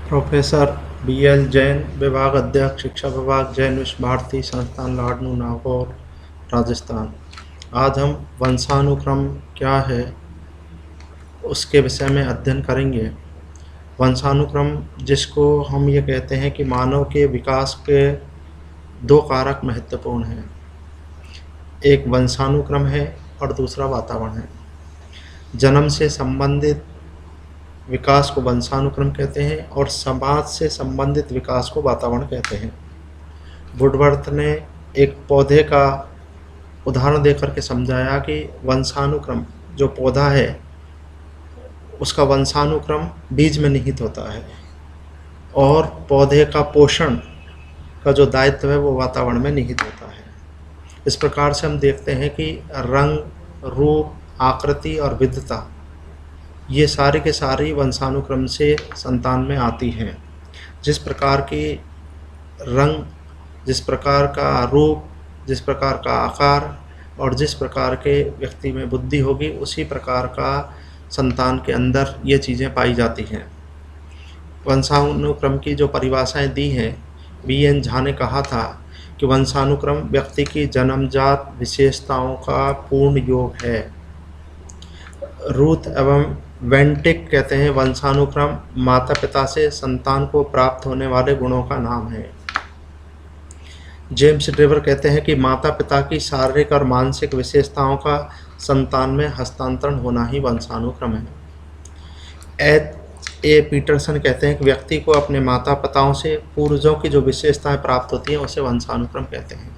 Professor BL. Jain, विभाग अध्यक्ष, शिक्षा विभाग, जैन विश्व भारती संस्थान, लाडनू, नागौर, राजस्थान। आज हम वंशानुक्रम क्या है उसके विषय में अध्ययन करेंगे। वंशानुक्रम, जिसको हम ये कहते हैं कि मानव के विकास के दो कारक महत्वपूर्ण हैं। एक वंशानुक्रम है और दूसरा वातावरण है। जन्म से संबंधित विकास को वंशानुक्रम कहते हैं और समाज से संबंधित विकास को वातावरण कहते हैं। वुडवर्थ ने एक पौधे का उदाहरण देकर के समझाया कि वंशानुक्रम, जो पौधा है उसका वंशानुक्रम बीज में निहित होता है और पौधे का पोषण का जो दायित्व है वो वातावरण में निहित होता है। इस प्रकार से हम देखते हैं कि रंग, रूप, आकृति और विधता, ये सारी के सारी वंशानुक्रम से संतान में आती हैं। जिस प्रकार की रंग, जिस प्रकार का रूप, जिस प्रकार का आकार और जिस प्रकार के व्यक्ति में बुद्धि होगी, उसी प्रकार का संतान के अंदर ये चीज़ें पाई जाती हैं। वंशानुक्रम की जो परिभाषाएं दी हैं, बी.एन. झा ने कहा था कि वंशानुक्रम व्यक्ति की जन्मजात विशेषताओं का पूर्ण योग है। रूथ एवं वेंटिक कहते हैं वंशानुक्रम माता पिता से संतान को प्राप्त होने वाले गुणों का नाम है। जेम्स ड्रेवर कहते हैं कि माता पिता की शारीरिक और मानसिक विशेषताओं का संतान में हस्तांतरण होना ही वंशानुक्रम है। ए पीटरसन कहते हैं कि व्यक्ति को अपने माता पिताओं से पूर्वजों की जो विशेषताएं प्राप्त होती हैं उसे वंशानुक्रम कहते हैं।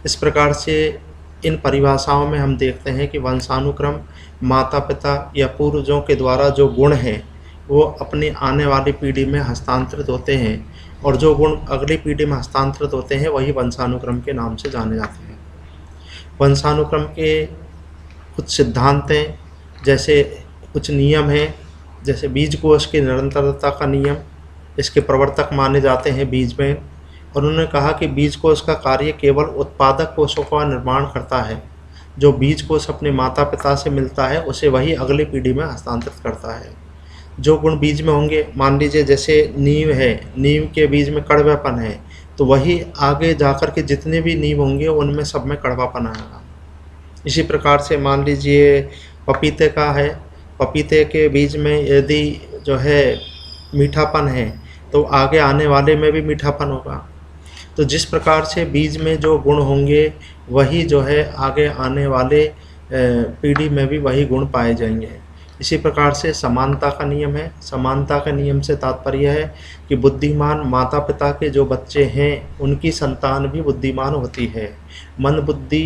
इस प्रकार से इन परिभाषाओं में हम देखते हैं कि वंशानुक्रम माता पिता या पूर्वजों के द्वारा जो गुण हैं वो अपनी आने वाली पीढ़ी में हस्तांतरित होते हैं और जो गुण अगली पीढ़ी में हस्तांतरित होते हैं वही वंशानुक्रम के नाम से जाने जाते हैं। वंशानुक्रम के कुछ सिद्धांत हैं, जैसे कुछ नियम हैं, जैसे बीज कोश की निरंतरता का नियम, इसके प्रवर्तक माने जाते हैं बीज में। और उन्होंने कहा कि बीज कोश का कार्य केवल उत्पादक कोशों का निर्माण करता है। जो बीज कोश अपने माता पिता से मिलता है उसे वही अगली पीढ़ी में हस्तांतरित करता है। जो गुण बीज में होंगे, मान लीजिए जैसे नीम है, नीम के बीज में कड़वापन है, तो वही आगे जाकर के जितने भी नीम होंगे उनमें सब में कड़वापन आएगा। इसी प्रकार से मान लीजिए पपीते का है, पपीते के बीज में यदि जो है मीठापन है तो आगे आने वाले में भी मीठापन होगा। तो जिस प्रकार से बीज में जो गुण होंगे वही जो है आगे आने वाले पीढ़ी में भी वही गुण पाए जाएंगे। इसी प्रकार से समानता का नियम है। समानता के नियम से तात्पर्य है कि बुद्धिमान माता पिता के जो बच्चे हैं उनकी संतान भी बुद्धिमान होती है। मंद बुद्धि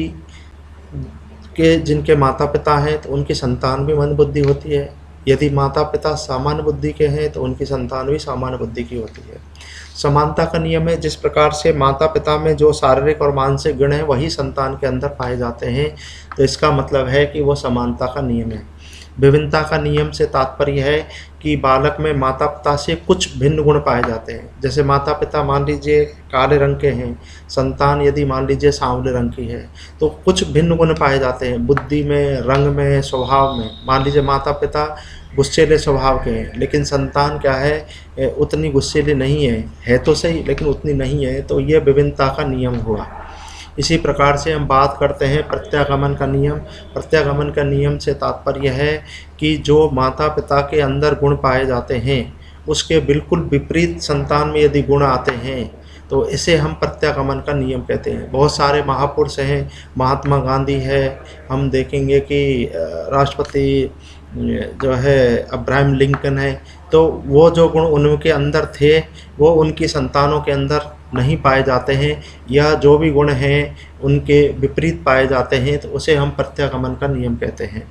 के जिनके माता पिता हैं तो उनकी संतान भी मंद बुद्धि होती है। यदि माता पिता सामान्य बुद्धि के हैं तो उनकी संतान भी सामान्य बुद्धि की होती है। समानता का नियम है, जिस प्रकार से माता पिता में जो शारीरिक और मानसिक गुण हैं वही संतान के अंदर पाए जाते हैं, तो इसका मतलब है कि वो समानता का नियम है। विभिन्नता का नियम से तात्पर्य है कि बालक में माता पिता से कुछ भिन्न गुण पाए जाते हैं। जैसे माता पिता मान लीजिए काले रंग के हैं, संतान यदि मान लीजिए सांवले रंग की है, तो कुछ भिन्न गुण पाए जाते हैं बुद्धि में, रंग में, स्वभाव में। मान लीजिए माता पिता गुस्सेले स्वभाव के हैं लेकिन संतान क्या है, उतनी गुस्सेले नहीं है तो सही लेकिन उतनी नहीं है, तो ये विभिन्नता का नियम हुआ। इसी प्रकार से हम बात करते हैं प्रत्यागमन का नियम। प्रत्यागमन का नियम से तात्पर्य है कि जो माता पिता के अंदर गुण पाए जाते हैं उसके बिल्कुल विपरीत संतान में यदि गुण आते हैं तो इसे हम प्रत्यागमन का नियम कहते हैं। बहुत सारे महापुरुष हैं, महात्मा गांधी है, हम देखेंगे कि राष्ट्रपति जो है अब्राहम लिंकन है, तो वो जो गुण उनके अंदर थे वो उनकी संतानों के अंदर नहीं पाए जाते हैं, या जो भी गुण हैं उनके विपरीत पाए जाते हैं, तो उसे हम प्रत्यागमन का नियम कहते हैं।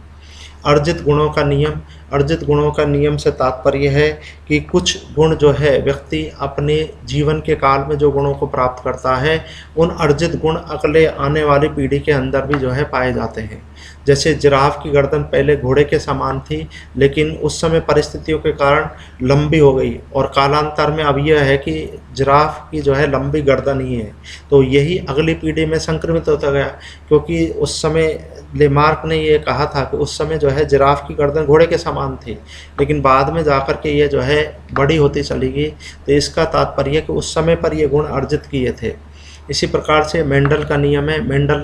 अर्जित गुणों का नियम। अर्जित गुणों का नियम से तात्पर्य है कि कुछ गुण जो है व्यक्ति अपने जीवन के काल में जो गुणों को प्राप्त करता है उन अर्जित गुण अगले आने वाली पीढ़ी के अंदर भी जो है पाए जाते हैं। जैसे जिराफ की गर्दन पहले घोड़े के समान थी लेकिन उस समय परिस्थितियों के कारण लंबी हो गई और कालांतर में अब यह है कि जिराफ की जो है लंबी गर्दन ही है, तो यही अगली पीढ़ी में संक्रमित होता गया, क्योंकि उस समय लेमार्क ने ये कहा था कि उस समय जो है जिराफ की गर्दन घोड़े के समान समान थी, लेकिन बाद में जाकर के ये जो है बड़ी होती चली गई। तो इसका तात्पर्य कि उस समय पर ये गुण अर्जित किए थे। इसी प्रकार से मेंडल का नियम है। मेंडल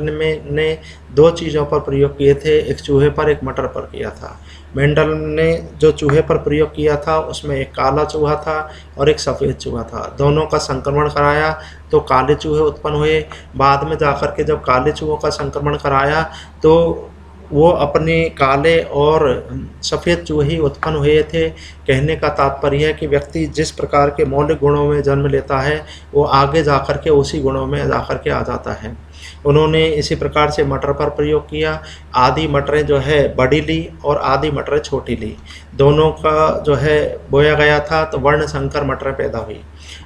ने 2 चीज़ों पर प्रयोग किए थे, एक चूहे पर, एक मटर पर किया था। मेंडल ने जो चूहे पर प्रयोग किया था उसमें एक काला चूहा था और एक सफ़ेद चूहा था। दोनों का संक्रमण कराया तो काले चूहे उत्पन्न हुए। बाद में जाकर के जब काले चूहों का संक्रमण कराया तो वो अपने काले और सफ़ेद चूहे उत्पन्न हुए थे। कहने का तात्पर्य है कि व्यक्ति जिस प्रकार के मौलिक गुणों में जन्म लेता है वो आगे जाकर के उसी गुणों में जाकर के आ जाता है। उन्होंने इसी प्रकार से मटर पर प्रयोग किया। आधी मटरें जो है बड़ी ली और आधी मटरें छोटी ली, दोनों का जो है बोया गया था तो वर्ण संकर मटरें पैदा हुई।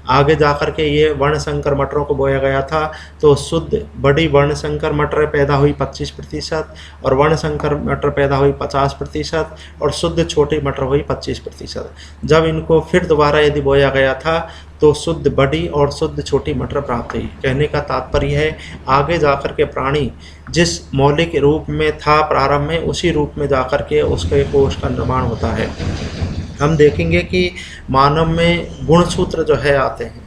आगे जाकर के ये वर्ण संकर मटरों को बोया गया था तो शुद्ध बड़ी वर्ण संकर मटरें पैदा हुई 25% और वर्ण संकर मटर पैदा हुई 50% और शुद्ध छोटी मटर हुई 25%। जब इनको फिर दोबारा यदि बोया गया था तो शुद्ध बड़ी और शुद्ध छोटी मटर प्राप्त हुई। कहने का तात्पर्य है आगे जाकर के प्राणी जिस मौलिक रूप में था प्रारंभ में उसी रूप में जाकर के उसके कोश का निर्माण होता है। हम देखेंगे कि मानव में गुणसूत्र जो है आते हैं।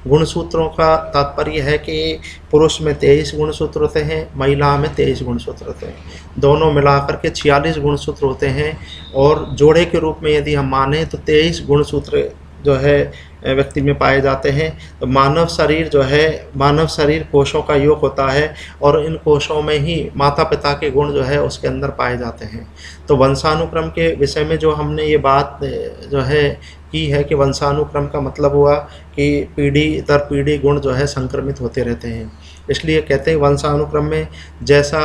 गुणसूत्रों का तात्पर्य है कि पुरुष में 23 गुणसूत्र होते हैं, महिला में 23 गुणसूत्र होते हैं, दोनों मिलाकर के 46 गुणसूत्र होते हैं। और जोड़े के रूप में यदि हम माने तो 23 गुणसूत्र जो है व्यक्ति में पाए जाते हैं। तो मानव शरीर जो है, मानव शरीर कोशों का योग होता है और इन कोशों में ही माता पिता के गुण जो है उसके अंदर पाए जाते हैं। तो वंशानुक्रम के विषय में जो हमने ये बात जो है की है कि वंशानुक्रम का मतलब हुआ कि पीढ़ी दर पीढ़ी गुण जो है संक्रमित होते रहते हैं। इसलिए कहते हैं वंशानुक्रम में जैसा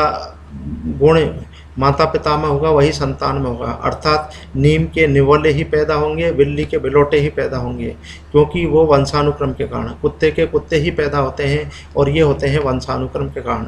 गुण माता पिता में होगा वही संतान में होगा। अर्थात नीम के निवले ही पैदा होंगे, बिल्ली के बिलोटे ही पैदा होंगे, क्योंकि वो वंशानुक्रम के कारण। कुत्ते के कुत्ते ही पैदा होते हैं और ये होते हैं वंशानुक्रम के कारण।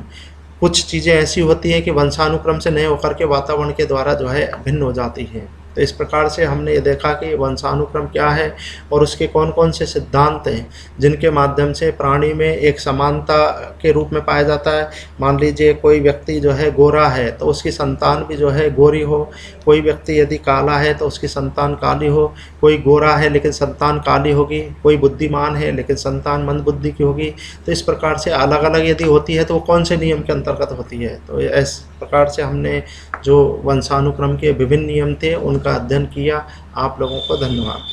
कुछ चीज़ें ऐसी होती हैं कि वंशानुक्रम से नहीं होकर के वातावरण के द्वारा जो है भिन्न हो जाती हैं। तो इस प्रकार से हमने ये देखा कि वंशानुक्रम क्या है और उसके कौन कौन से सिद्धांत हैं जिनके माध्यम से प्राणी में एक समानता के रूप में पाया जाता है। मान लीजिए कोई व्यक्ति जो है गोरा है तो उसकी संतान भी जो है गोरी हो, कोई व्यक्ति यदि काला है तो उसकी संतान काली हो, कोई गोरा है लेकिन संतान काली होगी, कोई बुद्धिमान है लेकिन संतान मंदबुद्धि की होगी। तो इस प्रकार से अलग अलग यदि होती है तो वो कौन से नियम के अंतर्गत होती है। तो इस प्रकार से हमने जो वंशानुक्रम के विभिन्न नियम थे उनका अध्ययन किया। आप लोगों को धन्यवाद।